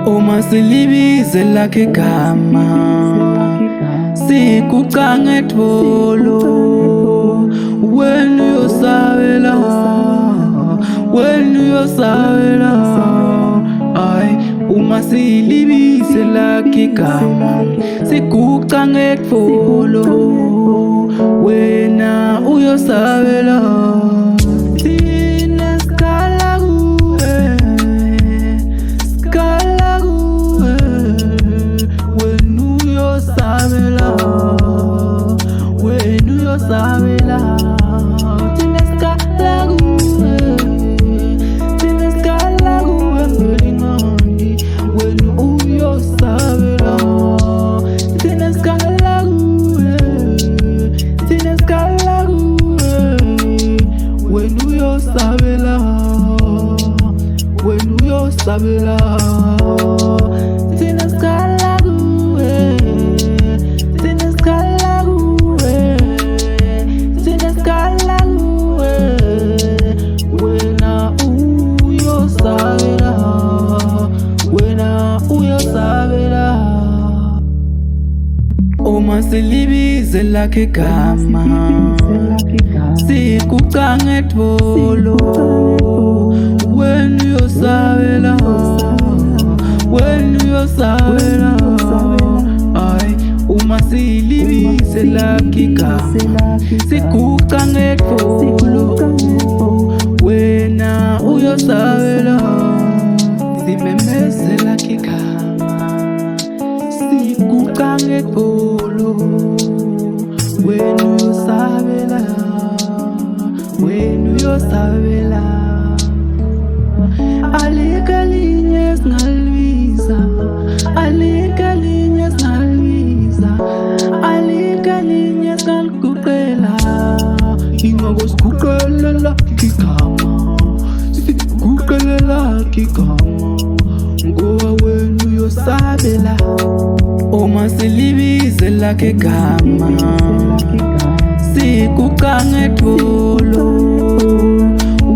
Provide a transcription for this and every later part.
Uma silibize lakhe igama siguqa ngetholo, wena uyosabela, wena uyosabela. Ay, uma silibize lakhe igama siguqa ngetholo, wena uyosabela. Sabela, thina sikhala kuwe, thina sikhala kuwe ngelingani, wena uyosabela. Thina sikhala kuwe, thina sikhala kuwe, wena uyosabela, wena uyosabela. Thina sikhala kuwe, thina sikhala kuwe, uma silibize lakhe igama siguqa ngetholo, wena uyosabela, wena uyosabela. Ay, uma silibize lakhe igama siguqa ngetholo, wena uyosabela. Simemeze lakhe igama siguqa ngetholo, wena uyosabela, wena uyosabela. Alika linye esingalibiza, alika linye esingalibiza, alika linye esingaliguqela. Ingako siguqele lakhe igama, siguqele lakhe igama, ngoba wena uyosabela. Uma silibize lakhe igama siguqa ngetholo,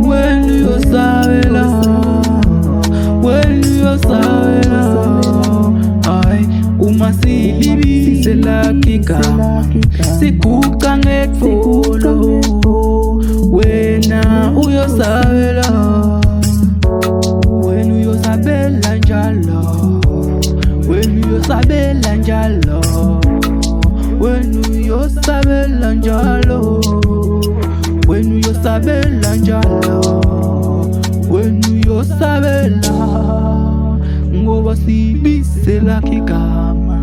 wena uyosabela, wena uyosabela. Ay, uma silibize lakhe igama siguqa ngetholo, wena uyosabela, wena uyosabela njalo, wena uyosabela njalo, wena uyosabela njalo, wena uyosabela njalo, wena uyosabela. Ngoba sibize lakhe igama,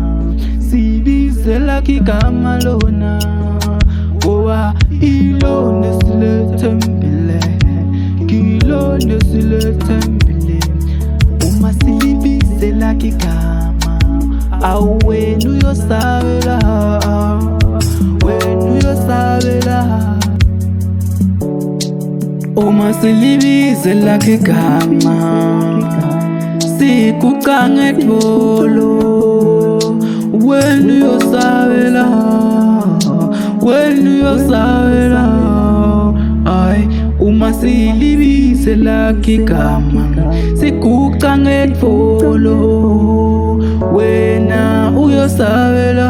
sibize lakhe igama lona, ngoba ilona esilethembile, kilona esilethembile. Uma silibize lakhe igama, awu wena uyosabela, wena uyosabela. Uma silibize lakhe igama siguqa ngetholo, wena uyosabela, wena uyosabela. Ay, uma silibize lakhe igama siguqa ngetholo, wena uyosabela.